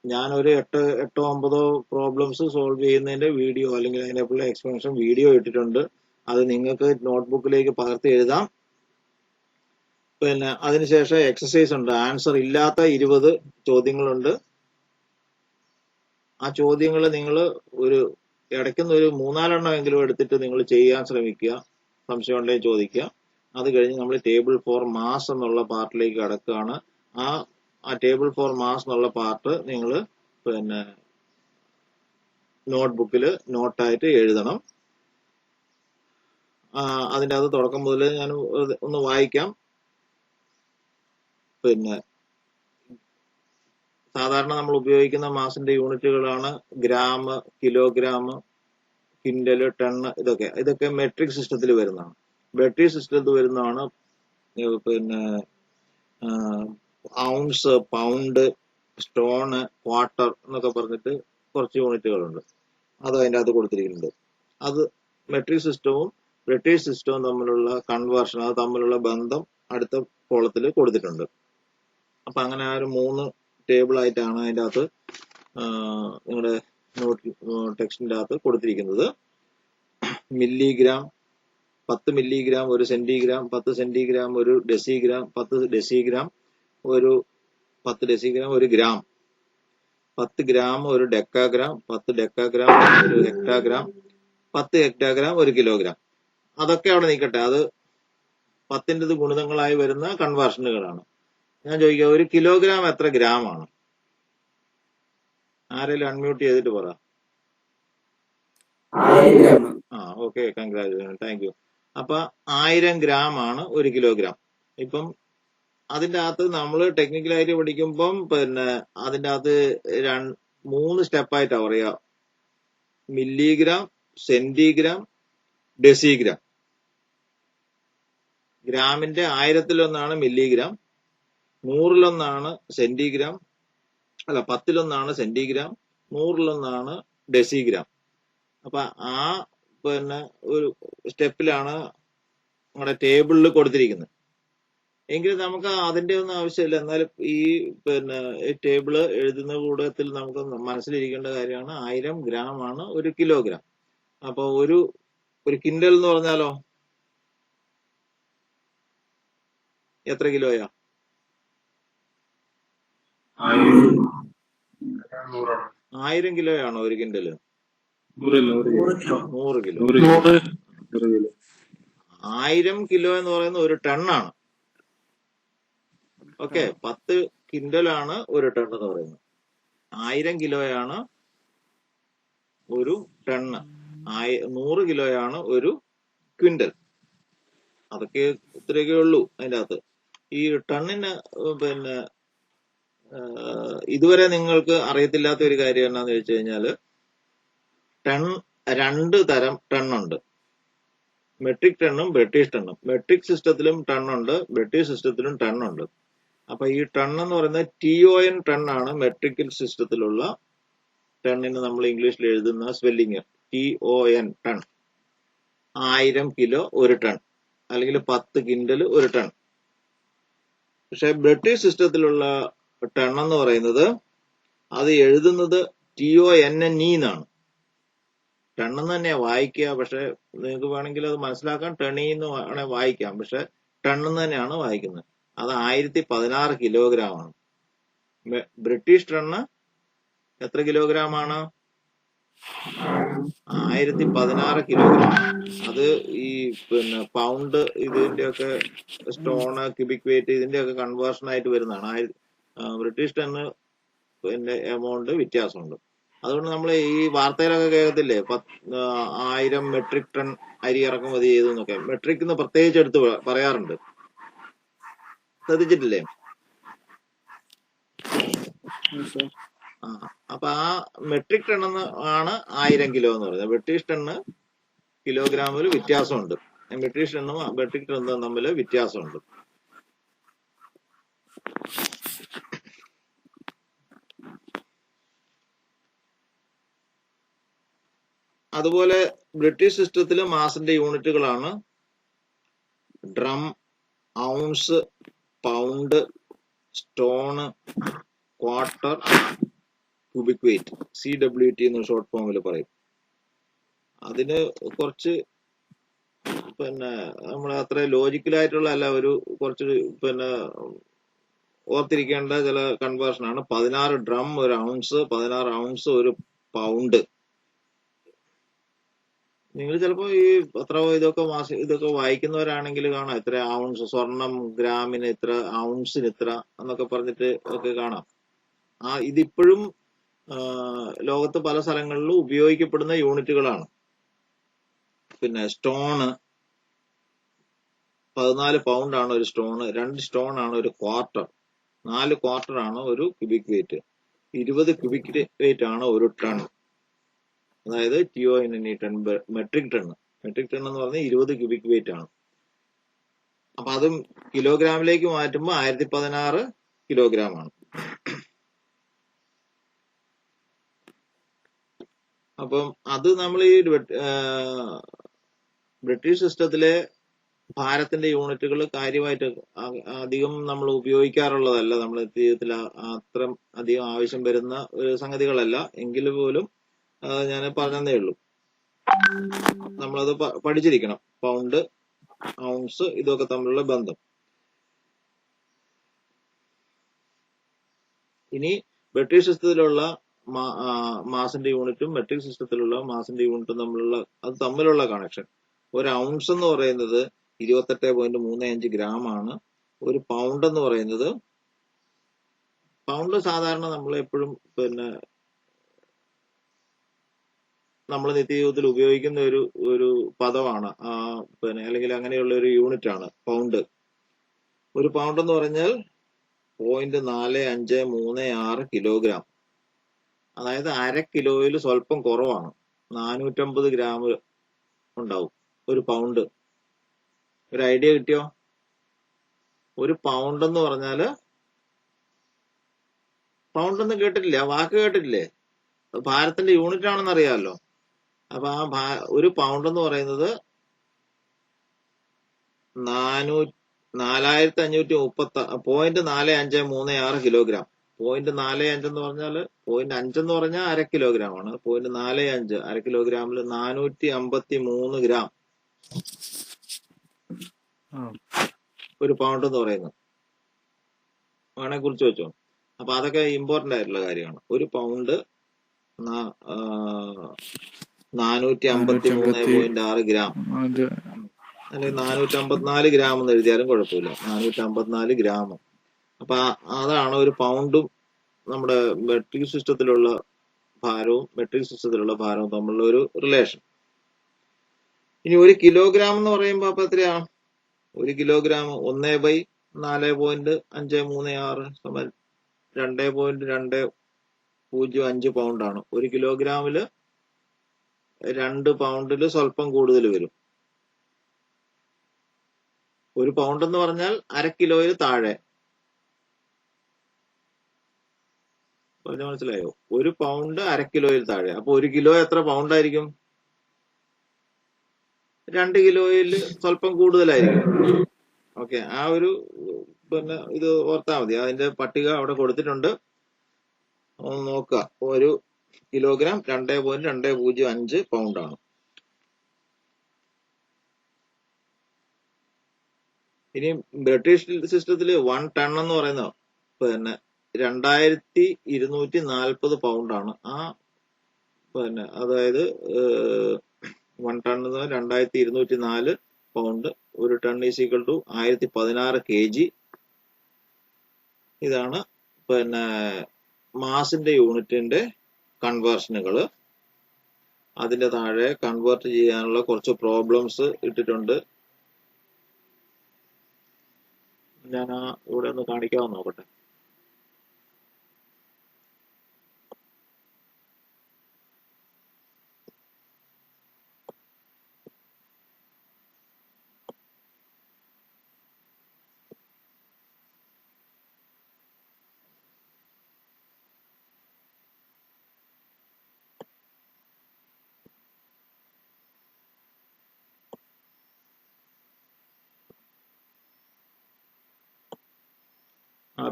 ഞാനൊരു 8-9 പ്രോബ്ലംസ് സോൾവ് ചെയ്യുന്നതിന്റെ വീഡിയോ അല്ലെങ്കിൽ അതിനെക്കുള്ള എക്സ്പ്ലനേഷൻ വീഡിയോ ഇട്ടിട്ടുണ്ട്. അത് നിങ്ങൾക്ക് നോട്ട്ബുക്കിലേക്ക് പകർത്തി എഴുതാം. പിന്നെ അതിനുശേഷം എക്സസൈസ് ഉണ്ട്. ആൻസർ ഇല്ലാത്ത 20 ചോദ്യങ്ങളുണ്ട്. ആ ചോദ്യങ്ങൾ നിങ്ങൾ ഒരു ഇടയ്ക്കുന്ന ഒരു 3-4 എങ്കിലും എടുത്തിട്ട് നിങ്ങൾ ചെയ്യാൻ ശ്രമിക്കുക. സംശയം ഉണ്ടെങ്കിൽ ചോദിക്കുക. അത് കഴിഞ്ഞ് നമ്മൾ ടേബിൾ ഫോർ മാസ് എന്നുള്ള പാർട്ടിലേക്ക് കടക്കുകയാണ്. ആ ടേബിൾ ഫോർ മാസ് എന്നുള്ള പാർട്ട് നിങ്ങൾ പിന്നെ നോട്ട്ബുക്കിൽ നോട്ടായിട്ട് എഴുതണം. അതിൻ്റെ അത് തുടക്കം മുതൽ ഞാൻ ഒന്ന് വായിക്കാം. പിന്നെ സാധാരണ നമ്മൾ ഉപയോഗിക്കുന്ന മാസിന്റെ യൂണിറ്റുകളാണ് ഗ്രാം, കിലോഗ്രാം, ക്വിന്റൽ, ടൺ. ഇതൊക്കെ മെട്രിക് സിസ്റ്റത്തിൽ വരുന്നതാണ്. ബ്രിട്ടീഷ് സിസ്റ്റത്തിൽ വരുന്നതാണ് പിന്നെ ഔൺസ്, പൗണ്ട്, സ്റ്റോണ്, ക്വാർട്ടർ എന്നൊക്കെ പറഞ്ഞിട്ട് കുറച്ച് യൂണിറ്റുകളുണ്ട്. അത് അതിൻ്റെ അകത്ത് കൊടുത്തിരിക്കുന്നുണ്ട്. അത് മെട്രിക് സിസ്റ്റവും ബ്രിട്ടീഷ് സിസ്റ്റവും തമ്മിലുള്ള കൺവേർഷൻ, അത് തമ്മിലുള്ള ബന്ധം അടുത്ത കോളത്തിൽ കൊടുത്തിട്ടുണ്ട്. അപ്പൊ അങ്ങനെ ആ ഒരു 3 ടേബിൾ ആയിട്ടാണ് അതിൻ്റെ അകത്ത് നിങ്ങളുടെ ടെക്സ്റ്റിന്റെ അകത്ത് കൊടുത്തിരിക്കുന്നത്. മില്ലിഗ്രാം, 10 മില്ലിഗ്രാം ഒരു സെന്റിഗ്രാം, 10 സെന്റിഗ്രാം ഒരു ഡെസിഗ്രാം, 10 ഡെസിഗ്രാം ഒരു 10 ഡെസിഗ്രാം ഒരു ഗ്രാം, 10 ഗ്രാം ഒരു ഡെക്കാഗ്രാം, 10 ഡെക്കാഗ്രാം ഒരു ഹെക്ടാഗ്രാം, 10 ഹെക്ടാഗ്രാം ഒരു കിലോഗ്രാം. അതൊക്കെ അവിടെ നിൽക്കട്ടെ. അത് 10ന്റെ ഗുണിതങ്ങളായി വരുന്ന കൺവേർഷനുകളാണ്. ഞാൻ ചോദിക്കാം, ഒരു കിലോഗ്രാം എത്ര ഗ്രാം ആണ്? ആരെങ്കിലും അൺമ്യൂട്ട് ചെയ്തിട്ട് പറ. Okay, congratulation, thank you. അപ്പൊ 1000 ഗ്രാം ആണ് ഒരു കിലോഗ്രാം. ഇപ്പം അതിന്റെ അകത്ത് നമ്മൾ ടെക്നിക്കലായിട്ട് പഠിക്കുമ്പം പിന്നെ അതിന്റെ അകത്ത് 3 സ്റ്റെപ്പായിട്ടാണ് പറയാ. മില്ലിഗ്രാം, സെന്റിഗ്രാം, ഡെസിഗ്രാം. ഗ്രാമിന്റെ 1000-ലൊന്നാണ് മില്ലിഗ്രാം, 100-ലൊന്നാണ് സെന്റിഗ്രാം, 10-ലൊന്നാണ് സെന്റിഗ്രാം, 100-ലൊന്നാണ് ഡെസിഗ്രാം. അപ്പൊ പിന്നെ ഒരു സ്റ്റെപ്പിലാണ് നമ്മുടെ ടേബിളിൽ കൊടുത്തിരിക്കുന്നത്. എങ്കിലും നമുക്ക് അതിന്റെ ഒന്നും ആവശ്യമില്ല. എന്നാലും ഈ പിന്നെ ടേബിള് എഴുതുന്ന കൂട്ടത്തിൽ നമുക്ക് മനസ്സിലിരിക്കേണ്ട കാര്യമാണ് 1000 ഗ്രാം ആണ് ഒരു കിലോഗ്രാം. അപ്പൊ ഒരു കിൻഡൽ എന്ന് പറഞ്ഞാലോ എത്ര കിലോയാ? 1000 കിലോയാണോ ഒരു കിൻഡല്? 100 കിലോ. 1000 കിലോ എന്ന് പറയുന്നത് ഒരു ടണ്ണാണ്. ഓക്കെ, 10 കിൻഡലാണ് ഒരു ടൺ എന്ന് പറയുന്നത്. 1000 കിലോയാണ് ഒരു ടണ്ണ്, 100 കിലോയാണ് ഒരു ക്വിന്റൽ. അതൊക്കെ ഇത്രയൊക്കെ ഉള്ളൂ അതിൻ്റെ അകത്ത്. ഈ ടണ്ണിന് പിന്നെ ഇതുവരെ നിങ്ങൾക്ക് അറിയത്തില്ലാത്ത ഒരു കാര്യം എന്നാന്ന് ചോദിച്ചു കഴിഞ്ഞാല്, ടൺ 2 തരം ടണ്ണുണ്ട്. മെട്രിക് ടണ്ണും ബ്രിട്ടീഷ് ടണ്ണും. മെട്രിക് സിസ്റ്റത്തിലും ടണ്ണുണ്ട്, ബ്രിട്ടീഷ് സിസ്റ്റത്തിലും ടണ്ണുണ്ട്. അപ്പൊ ഈ ടൺ എന്ന് പറയുന്നത് TON ടൺ ആണ്. മെട്രിക് സിസ്റ്റത്തിലുള്ള ടണ്ണിന് നമ്മൾ ഇംഗ്ലീഷിൽ എഴുതുന്ന സ്പെല്ലിങ് TON ടൺ. 1000 കിലോ ഒരു ടൺ, അല്ലെങ്കിൽ 10 കിൻഡൽ ഒരു ടൺ. പക്ഷെ ബ്രിട്ടീഷ് സിസ്റ്റത്തിലുള്ള ടൺ എന്ന് പറയുന്നത് അത് എഴുതുന്നത് TONNE എന്നാണ്. ടണ്ണെന്ന് തന്നെയാ വായിക്കുക. പക്ഷെ നിങ്ങൾക്ക് വേണമെങ്കിൽ അത് മനസ്സിലാക്കാൻ ടണീന്ന് വേണേ വായിക്കാം. പക്ഷെ ടണ്ണെന്ന് തന്നെയാണ് വായിക്കുന്നത്. അത് 1016 കിലോഗ്രാം ആണ്. ബ്രിട്ടീഷ് ടണ്ണ് എത്ര കിലോഗ്രാം ആണ്? 1016 കിലോഗ്രാം. അത് ഈ പിന്നെ പൗണ്ട്, ഇതിന്റെയൊക്കെ സ്റ്റോണ്, ക്യൂബിക് വെയിറ്റ്, ഇതിന്റെയൊക്കെ കൺവേർഷൻ ആയിട്ട് വരുന്നതാണ്. ബ്രിട്ടീഷ് ടണ്ണ് പിന്നെ എമൗണ്ട് വ്യത്യാസമുണ്ട്. അതുകൊണ്ട് നമ്മൾ ഈ വാർത്തയിലൊക്കെ കേൾക്കത്തില്ലേ, 1000 മെട്രിക് ടൺ അരി ഇറക്കുമതി ചെയ്തു എന്നൊക്കെ. മെട്രിക് എന്ന് പ്രത്യേകിച്ച് എടുത്ത് പറയാറുണ്ട്. ശ്രദ്ധിച്ചിട്ടില്ലേ? അപ്പൊ ആ മെട്രിക് ടൺ ആണ് 1000 കിലോ എന്ന് പറയുന്നത്. ബ്രിട്ടീഷ് ടണ്ണ് കിലോഗ്രാമിൽ വ്യത്യാസമുണ്ട്. ബ്രിട്ടീഷ് ടണ്ണും മെട്രിക് ടണ്ണും തമ്മിൽ വ്യത്യാസമുണ്ട്. അതുപോലെ ബ്രിട്ടീഷ് സിസ്റ്റത്തിലെ മാസിന്റെ യൂണിറ്റുകളാണ് dram, ounce, pound, stone, quarter, cubic weight, CWT എന്ന് ഷോർട്ട് ഫോമിൽ പറയും. അതിന് കുറച്ച് നമ്മൾ അത്ര ലോജിക്കലായിട്ടുള്ള അല്ല, ഒരു കുറച്ച് ഓർത്തിരിക്കേണ്ട ചില കൺവേർഷനാണ്. 16 ഡ്രം ഒരു ഔൺസ്, 16 ഔൺസ് ഒരു പൗണ്ട്. നിങ്ങൾ ചിലപ്പോ ഈ ഇതൊക്കെ വായിക്കുന്നവരാണെങ്കിൽ കാണാം, ഇത്ര ഔൺസ് സ്വർണം ഗ്രാമിന് ഇത്ര, ഔൺസിന് ഇത്ര എന്നൊക്കെ പറഞ്ഞിട്ട് ഒക്കെ കാണാം. ഇതിപ്പോഴും ലോകത്ത് പല സ്ഥലങ്ങളിലും ഉപയോഗിക്കപ്പെടുന്ന യൂണിറ്റുകളാണ്. സ്റ്റോണ് 14 പൗണ്ട് ആണ് ഒരു സ്റ്റോണ്, 2 സ്റ്റോൺ ആണ് ഒരു ക്വാർട്ടർ, 4 ക്വാർട്ടർ ആണ് ഒരു ക്യൂബിക് വെയിറ്റ്, 20 ക്യൂബിക് വെയിറ്റ് ആണ് ഒരു ടൺ. അതായത് TON metric ton. Metric ton എന്ന് പറഞ്ഞാൽ 20 ക്യൂബിക് വെയിറ്റ് ആണ്. അപ്പൊ അതും കിലോഗ്രാമിലേക്ക് മാറ്റുമ്പോൾ 1016 കിലോഗ്രാം ആണ്. അപ്പം അത് നമ്മൾ ഈ ബ്രിട്ടീഷ് സിസ്റ്റത്തിലെ ഭാരത്തിന്റെ യൂണിറ്റുകൾ കാര്യമായിട്ട് അധികം നമ്മൾ ഉപയോഗിക്കാറുള്ളതല്ല. നമ്മുടെ ജീവിതത്തിൽ അത്ര അധികം ആവശ്യം വരുന്ന സംഗതികളല്ല. എങ്കിൽ പോലും ഞാൻ പറഞ്ഞതേ ഉള്ളൂ, നമ്മളത് പഠിച്ചിരിക്കണം. പൗണ്ട്, ഔൺസ് ഇതൊക്കെ തമ്മിലുള്ള ബന്ധം. ഇനി ബ്രിട്ടീഷ് സിസ്റ്റത്തിലുള്ള മാസിന്റെ യൂണിറ്റും മെട്രിക് സിസ്റ്റത്തിലുള്ള മാസിന്റെ യൂണിറ്റും തമ്മിലുള്ള കണക്ഷൻ. ഒരു ഔൺസ് എന്ന് പറയുന്നത് 28.35 ഗ്രാം ആണ്. ഒരു പൗണ്ട് എന്ന് പറയുന്നത്, പൗണ്ട് സാധാരണ നമ്മൾ എപ്പോഴും നമ്മൾ നിത്യജീവിതത്തിൽ ഉപയോഗിക്കുന്ന ഒരു പദമാണ്, അല്ലെങ്കിൽ അങ്ങനെയുള്ള ഒരു യൂണിറ്റ് ആണ് പൗണ്ട്. ഒരു പൗണ്ട് എന്ന് പറഞ്ഞാൽ 0.4536 കിലോഗ്രാം. അതായത് അര കിലോയിൽ സ്വല്പം കുറവാണ്, 450 ഗ്രാം ഉണ്ടാവും ഒരു പൗണ്ട്. ഒരു ഐഡിയ കിട്ടിയോ? ഒരു പൗണ്ട് എന്ന് പറഞ്ഞാല്, പൗണ്ട് എന്ന് കേട്ടിട്ടില്ല, വാക്ക് കേട്ടിട്ടില്ലേ? ഭാരത്തിന്റെ യൂണിറ്റ് ആണെന്ന് അറിയാമല്ലോ. അപ്പൊ ഒരു പൗണ്ട് എന്ന് പറയുന്നത് 4536 കിലോഗ്രാം. 0.45 എന്ന് പറഞ്ഞാല് 0.5 എന്ന് പറഞ്ഞാൽ അര കിലോഗ്രാം ആണ്. 0.45 അര കിലോഗ്രാമിൽ 453 ഗ്രാം ഒരു പൗണ്ട് എന്ന് പറയുന്നത്. വേണേ കുറിച്ച് വെച്ചോ. അപ്പൊ അതൊക്കെ ഇമ്പോർട്ടന്റ് ആയിട്ടുള്ള കാര്യമാണ്. ഒരു പൗണ്ട് 453.6 ഗ്രാം, അല്ലെങ്കിൽ 454 ഗ്രാം എന്ന് എഴുതിയാലും കുഴപ്പമില്ല. 454 ഗ്രാം. അപ്പൊ അതാണ് ഒരു പൗണ്ടും നമ്മുടെ മെട്രിക് സിസ്റ്റത്തിലുള്ള ഭാരവും തമ്മിലുള്ള ഒരു റിലേഷൻ. ഇനി ഒരു കിലോഗ്രാം എന്ന് പറയുമ്പോ അപ്പൊ എത്രയാ? ഒരു കിലോഗ്രാം 1/4.536 2.205 പൗണ്ട് ആണ്. ഒരു കിലോഗ്രാമില് 2 പൗണ്ടില് സ്വല്പം കൂടുതൽ വരും. ഒരു പൗണ്ട് എന്ന് പറഞ്ഞാൽ അര കിലോയിൽ താഴെ. പറഞ്ഞ മനസ്സിലായോ? ഒരു പൗണ്ട് അര കിലോയിൽ താഴെ. അപ്പൊ ഒരു കിലോ എത്ര പൗണ്ട് ആയിരിക്കും? 2 കിലോയിൽ സ്വല്പം കൂടുതലായിരിക്കും. ഓക്കെ, ആ ഒരു ഇത് ഓർത്താ മതി. അതിന്റെ പട്ടിക അവിടെ കൊടുത്തിട്ടുണ്ട്, ഒന്ന് നോക്കുക. ഒരു കിലോഗ്രാം 2.205 പൗണ്ട് ആണ്. ഇനി ബ്രിട്ടീഷ് സിസ്റ്റത്തില് 1 ടൺ എന്ന് പറയുന്നത് 2240 പൗണ്ട് ആണ്. അതായത് 1 ടൺ എന്ന് പറഞ്ഞാൽ 2204 പൗണ്ട്. ഒരു ton is equal to 1016 kg. ഇതാണ് മാസിന്റെ യൂണിറ്റിന്റെ കൺവേർഷനുകള്. അതിന്റെ താഴെ കൺവേർട്ട് ചെയ്യാനുള്ള കുറച്ച് പ്രോബ്ലംസ് ഇട്ടിട്ടുണ്ട്. ഞാൻ ഇവിടെ ഒന്ന് കാണിക്കാമെന്ന് നോക്കട്ടെ.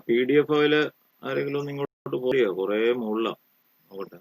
PDF ഫയല് ആരെങ്കിലും ഒന്ന് ഇങ്ങോട്ട് പോയോ? കുറെ മുകളിലാണ്. നോക്കട്ടെ.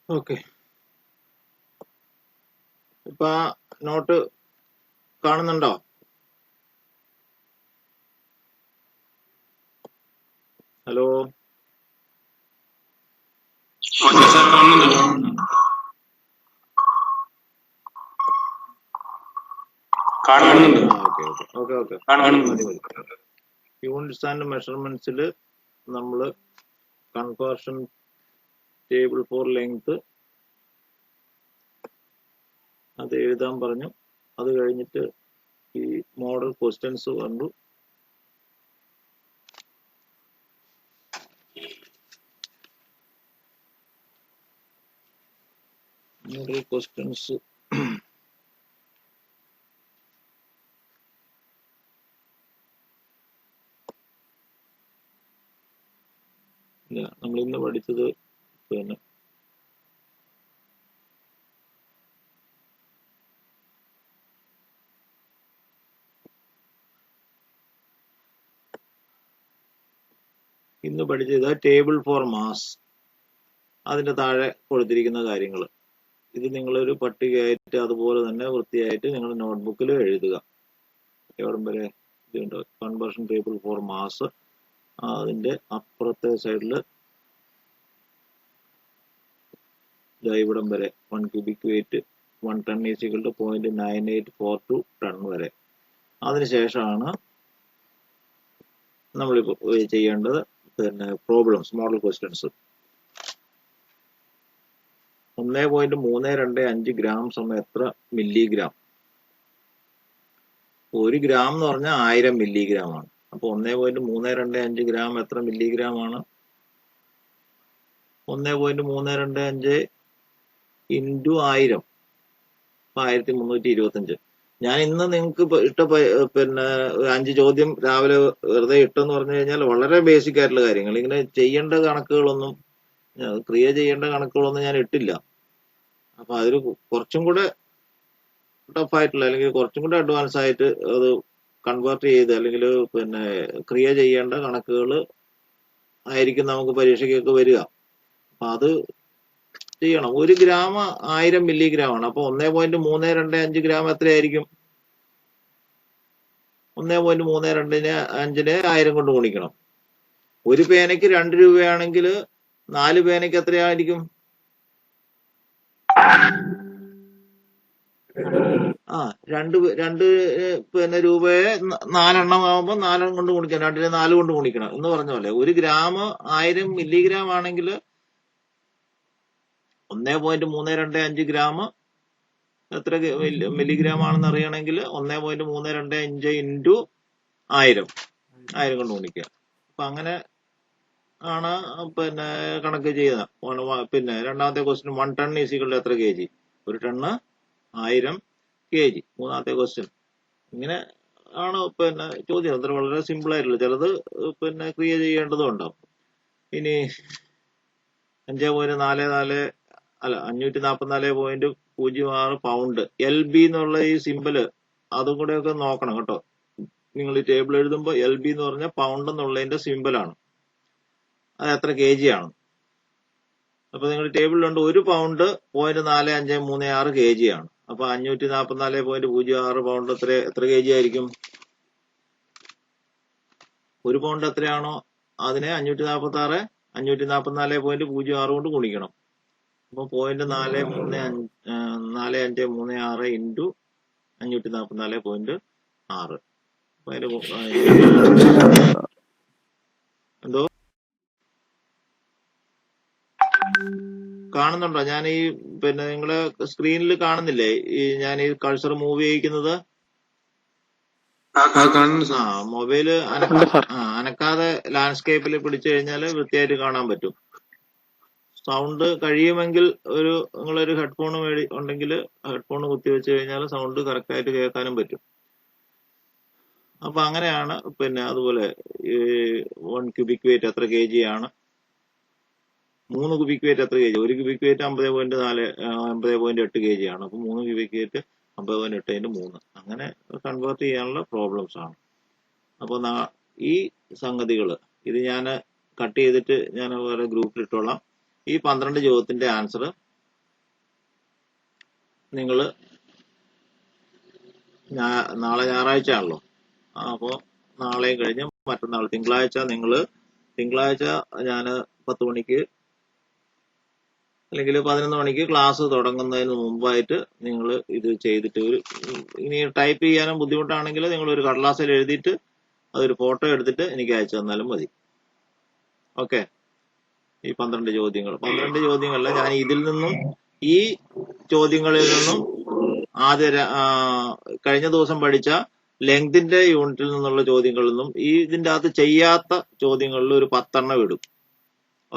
ഓക്കെ, ഇപ്പൊ ആ നോട്ട് കാണുന്നുണ്ടോ? ഹലോ, യൂണിറ്റ്സ് ആൻഡ് മെഷർമെന്റ്സിൽ നമ്മൾ കൺവേർഷൻ ടേബിൾ ഫോർ ലെങ്ത് അത് എഴുതാൻ പറഞ്ഞു. അത് കഴിഞ്ഞിട്ട് ഈ മോഡൽ ക്വസ്റ്റ്യൻസ് കണ്ടു. മോഡൽ ക്വസ്റ്റ്യൻസ് നമ്മൾ ഇന്ന് പഠിച്ചത് പിന്നെ ടേബിൾ ഫോർ മാസ്. അതിന്റെ താഴെ കൊടുത്തിരിക്കുന്ന കാര്യങ്ങൾ ഇത് നിങ്ങളൊരു പട്ടികയായിട്ട് അതുപോലെ തന്നെ വൃത്തിയായിട്ട് നിങ്ങൾ നോട്ട്ബുക്കിൽ എഴുതുക. എവിടം വരെ ഇതുണ്ട്? Conversion table four mass. അതിന്റെ അപ്പുറത്തെ സൈഡിൽ ഇവിടം വരെ 1 cubic weight 1 ton is equal to 0.9842 ton വരെ. അതിനുശേഷമാണ് നമ്മളിപ്പോൾ ചെയ്യേണ്ടത് പിന്നെ പ്രോബ്ലംസ്, മോഡൽ ക്വസ്റ്റ്യൻസ്. 1.325 ഗ്രാം സമയം എത്ര മില്ലിഗ്രാം? 1 ഗ്രാം എന്ന് പറഞ്ഞാൽ 1000 മില്ലിഗ്രാം ആണ്. അപ്പൊ 1.325 ഗ്രാം എത്ര മില്ലിഗ്രാം ആണ്? 1.325 ഇൻറ്റു 1000, 1325. ഞാൻ ഇന്ന് നിങ്ങൾക്ക് ഇട്ട പിന്നെ 5 ചോദ്യം രാവിലെ വെറുതെ ഇട്ടെന്ന് പറഞ്ഞു കഴിഞ്ഞാൽ വളരെ ബേസിക് ആയിട്ടുള്ള കാര്യങ്ങൾ. ഇങ്ങനെ ചെയ്യേണ്ട കണക്കുകളൊന്നും, ക്രിയ ചെയ്യേണ്ട കണക്കുകളൊന്നും ഞാൻ ഇട്ടില്ല. അപ്പൊ അതിൽ കുറച്ചും കൂടെ ടഫായിട്ടുള്ള അല്ലെങ്കിൽ കുറച്ചും കൂടെ അഡ്വാൻസ് ആയിട്ട് അത് കൺവേർട്ട് ചെയ്ത് അല്ലെങ്കിൽ പിന്നെ ക്രിയ ചെയ്യേണ്ട കണക്കുകൾ ആയിരിക്കും നമുക്ക് പരീക്ഷയ്ക്കൊക്കെ വരിക. അപ്പൊ അത് ചെയ്യണം. 1 ഗ്രാം 1000 മില്ലിഗ്രാം ആണ്. അപ്പൊ 1.325 ഗ്രാം എത്രയായിരിക്കും? 1.325നെ 1000 കൊണ്ട് ഗുണിക്കണം. ഒരു പേനയ്ക്ക് 2 രൂപയാണെങ്കിൽ 4 പേനയ്ക്ക് എത്രയായിരിക്കും? രണ്ട് പിന്നെ രൂപയെ 4 എണ്ണം ആവുമ്പോൾ 4 കൊണ്ട് ഗുണിക്കണം. 2നെ 4 കൊണ്ട് ഗുണിക്കണം എന്ന് പറഞ്ഞ പോലെ 1 ഗ്രാം 1000 മില്ലിഗ്രാം ആണെങ്കിൽ 1.325 ഗ്രാം എത്ര മില്ലിഗ്രാം ആണെന്ന് അറിയണമെങ്കിൽ 1.325 ഇൻറ്റു 1000 കൊണ്ട് ഗുണിക്കുക. അപ്പൊ അങ്ങനെ ആണ് പിന്നെ കണക്ക് ചെയ്യുന്നത്. പിന്നെ രണ്ടാമത്തെ ക്വസ്റ്റ്യൻ 1 ടൺ ഈസിക്വൽ എത്ര kg? 1 ton 1000 kg. മൂന്നാമത്തെ ക്വസ്റ്റ്യൻ ഇങ്ങനെ ആണ് പിന്നെ ചോദ്യം. അത്ര വളരെ സിമ്പിൾ ആയിട്ടുള്ള, ചിലത് പിന്നെ ക്രിയ ചെയ്യേണ്ടതും ഉണ്ടാവും. ഇനി 544.06 പൗണ്ട് LB എന്നുള്ള ഈ സിമ്പിള് അതും കൂടെ ഒക്കെ നോക്കണം കേട്ടോ. നിങ്ങൾ ഈ ടേബിൾ എഴുതുമ്പോൾ LB എന്ന് പറഞ്ഞാൽ പൗണ്ട് എന്നുള്ളതിന്റെ സിമ്പിളാണ്. അത് എത്ര kg ആണ്? അപ്പൊ നിങ്ങൾ ടേബിളിലുണ്ട് 1 പൗണ്ട് 0.4536 kg ആണ്. അപ്പൊ 544.06 പൗണ്ട് എത്ര kg ആയിരിക്കും? 1 പൗണ്ട് എത്രയാണോ അതിനെ 544.06 കൊണ്ട് ഗുണിക്കണം. അപ്പൊ 0.4536 ഇൻറ്റു 544.6. അപ്പൊ എന്തോ കാണുന്നുണ്ടോ? ഞാൻ ഈ പിന്നെ നിങ്ങളെ സ്ക്രീനിൽ കാണുന്നില്ലേ ഈ ഞാൻ ഈ കഴ്സർ മൂവ് ചെയ്യിക്കുന്നത്? മൊബൈല് അനക്കാതെ ലാൻഡ്സ്കേപ്പിൽ പിടിച്ചു കഴിഞ്ഞാൽ വൃത്തിയായിട്ട് കാണാൻ പറ്റും. സൗണ്ട് കഴിയുമെങ്കിൽ നിങ്ങളൊരു ഹെഡ്ഫോൺ ഉണ്ടെങ്കിൽ ഹെഡ്ഫോൺ കുത്തിവെച്ച് കഴിഞ്ഞാൽ സൗണ്ട് കറക്റ്റ് ആയിട്ട് കേൾക്കാനും പറ്റും. അപ്പൊ അങ്ങനെയാണ്. പിന്നെ അതുപോലെ 1 ക്യൂബിക് വെയിറ്റ് എത്ര kg ആണ്? 3 ക്യൂബിക് വെയിറ്റ് എത്ര kg? 1 ക്യൂബിക് വെയിറ്റ് 50.8 kg ആണ്. അപ്പൊ 3 ക്യൂബിക് വെയിറ്റ് 50.8 × 3. അങ്ങനെ കൺവേർട്ട് ചെയ്യാനുള്ള പ്രോബ്ലംസ് ആണ്. അപ്പൊ ഈ സംഗതികൾ ഇത് ഞാൻ കട്ട് ചെയ്തിട്ട് ഞാൻ വേറെ ഗ്രൂപ്പിൽ ഇട്ടോളാം. ഈ 12 ചോദ്യത്തിന്റെ ആൻസർ നിങ്ങൾ നാളെ ഞായറാഴ്ച ആണല്ലോ, അപ്പോൾ നാളെയും കഴിഞ്ഞ് മറ്റന്നാൾ തിങ്കളാഴ്ച ഞാൻ 10 മണിക്ക് അല്ലെങ്കിൽ 11 മണിക്ക് ക്ലാസ് തുടങ്ങുന്നതിന് മുമ്പായിട്ട് നിങ്ങൾ ഇത് ചെയ്തിട്ട് ഇനി ടൈപ്പ് ചെയ്യാനും ബുദ്ധിമുട്ടാണെങ്കിൽ നിങ്ങൾ ഒരു കടലാസിൽ എഴുതിയിട്ട് അതൊരു ഫോട്ടോ എടുത്തിട്ട് എനിക്ക് അയച്ചു തന്നാലും മതി. ഓക്കെ. ഈ 12 ചോദ്യങ്ങളല്ല, ഞാൻ ഇതിൽ നിന്നും ഈ ചോദ്യങ്ങളിൽ നിന്നും കഴിഞ്ഞ ദിവസം പഠിച്ച ലെങ്തിന്റെ യൂണിറ്റിൽ നിന്നുള്ള ചോദ്യങ്ങളിൽ നിന്നും ഇതിന്റെ അകത്ത് ചെയ്യാത്ത ചോദ്യങ്ങളിൽ ഒരു 10 എണ്ണം ഇടും.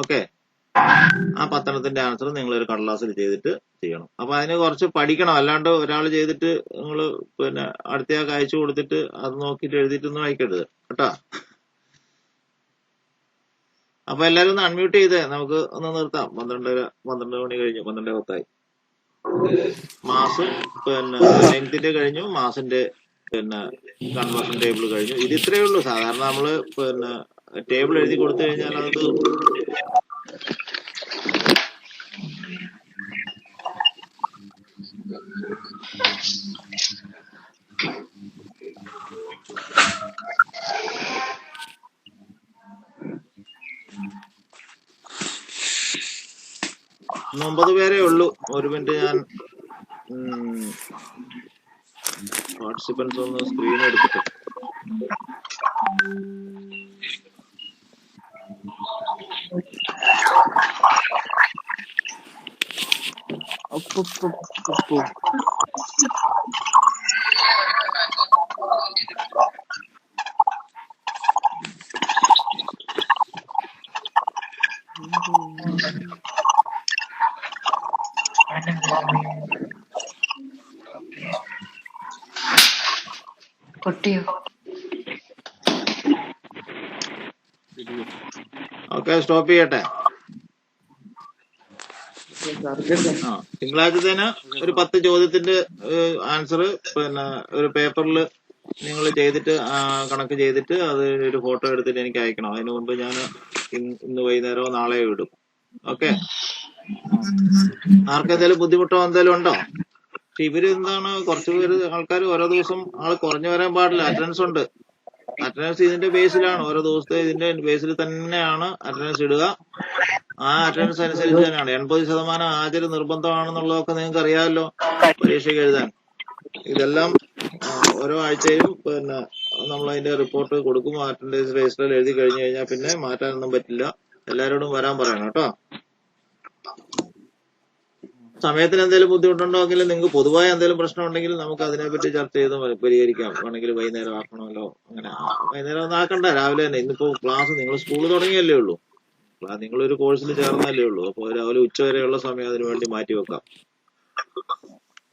ഓക്കെ. ആ 10 എണ്ണത്തിന്റെ ആൻസർ നിങ്ങൾ ഒരു കടലാസിൽ ചെയ്തിട്ട് ചെയ്യണം. അപ്പൊ അതിന് കുറച്ച് പഠിക്കണം. അല്ലാണ്ട് ഒരാൾ ചെയ്തിട്ട് നിങ്ങൾ പിന്നെ അടുത്തയാൾക്ക് അയച്ചു കൊടുത്തിട്ട് അത് നോക്കിയിട്ട് എഴുതിയിട്ടൊന്നും അയക്കരുത് കേട്ടാ. അപ്പൊ എല്ലാരും ഒന്ന് അൺമ്യൂട്ട് ചെയ്തേ, നമുക്ക് ഒന്ന് നിർത്താം. 12 മണി കഴിഞ്ഞു, 12:10. മാസ് പിന്നെ ലെങ്തിന്റെ കഴിഞ്ഞു, മാസിന്റെ പിന്നെ കൺവേർഷൻ ടേബിൾ കഴിഞ്ഞു. ഇത് ഇത്രയേ ഉള്ളൂ. സാധാരണ നമ്മള് പിന്നെ ടേബിൾ എഴുതി കൊടുത്തു കഴിഞ്ഞാൽ അത് ഇന്ന് 9 പേരേ ഉള്ളൂ. 1 മിനിറ്റ്, ഞാൻ പാർട്ടിസിപ്പൻസ് ഒന്ന് സ്ക്രീൻ എടുത്തിട്ട്. ഓക്കെ, സ്റ്റോപ്പ് ചെയ്യട്ടെ. തിങ്കളാഴ്ചത്തേന് ഒരു 10 ചോദ്യത്തിന്റെ ആൻസർ പിന്നെ ഒരു പേപ്പറിൽ നിങ്ങൾ ചെയ്തിട്ട് കണക്ക് ചെയ്തിട്ട് അത് ഒരു ഫോട്ടോ എടുത്തിട്ട് എനിക്ക് അയക്കണം. അതിനു മുമ്പ് ഞാൻ ഇന്ന് വൈകുന്നേരമോ നാളെയോ ഇടും. ഓക്കെ. ആർക്കെന്തെങ്കിലും ബുദ്ധിമുട്ടോ എന്തെങ്കിലും ഉണ്ടോ? പക്ഷെ ഇവര് എന്താണ്, കുറച്ചു പേര് ആൾക്കാർ ഓരോ ദിവസം ആൾ കുറഞ്ഞു വരാൻ പാടില്ല. അറ്റൻഡൻസ് ഉണ്ട്. അറ്റൻഡൻസ് ഇതിന്റെ ബേസിലാണ്, ഓരോ ദിവസത്തെ ഇതിന്റെ ബേസിൽ തന്നെയാണ് അറ്റൻഡൻസ് ഇടുക. ആ അറ്റൻഡൻസ് അനുസരിച്ച് തന്നെയാണ്. 80% ഹാജർ നിർബന്ധമാണെന്നുള്ളതൊക്കെ നിങ്ങൾക്ക് അറിയാമല്ലോ പരീക്ഷയ്ക്ക് എഴുതാൻ. ഇതെല്ലാം ഓരോ ആഴ്ചയും പിന്നെ നമ്മൾ അതിന്റെ റിപ്പോർട്ട് കൊടുക്കും. അറ്റൻഡൻസ് രജിസ്റ്ററിൽ എഴുതി കഴിഞ്ഞു കഴിഞ്ഞാൽ പിന്നെ മാറ്റാനൊന്നും പറ്റില്ല. എല്ലാവരോടും വരാൻ പറയണം കേട്ടോ. സമയത്തിന് എന്തെങ്കിലും ബുദ്ധിമുട്ടുണ്ടെങ്കിൽ, നിങ്ങൾക്ക് പൊതുവായ എന്തെങ്കിലും പ്രശ്നം ഉണ്ടെങ്കിൽ നമുക്ക് അതിനെപ്പറ്റി ചർച്ച ചെയ്ത് പരിഹരിക്കാം. വേണമെങ്കിൽ വൈകുന്നേരം ആക്കണമല്ലോ, അങ്ങനെ വൈകുന്നേരം ഒന്നും ആക്കണ്ട, രാവിലെ തന്നെ. ഇന്നിപ്പോ ക്ലാസ്, നിങ്ങൾ സ്കൂൾ തുടങ്ങിയല്ലേ ഉള്ളൂ, നിങ്ങളൊരു കോഴ്സിൽ ചേർന്നല്ലേ ഉള്ളൂ. അപ്പോൾ രാവിലെ ഉച്ചവരെയുള്ള സമയം അതിനു വേണ്ടി മാറ്റി വെക്കാം.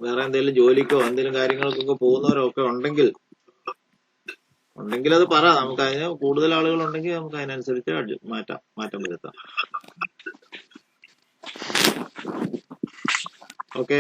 വേറെ എന്തെങ്കിലും ജോലിക്കോ എന്തെങ്കിലും കാര്യങ്ങൾക്കൊക്കെ പോകുന്നവരൊക്കെ ഉണ്ടെങ്കിൽ അത് പറ. നമുക്ക് അതിന് കൂടുതൽ ആളുകൾ ഉണ്ടെങ്കിൽ നമുക്ക് അതിനനുസരിച്ച് മാറ്റം വരുത്താം. ഓക്കെ.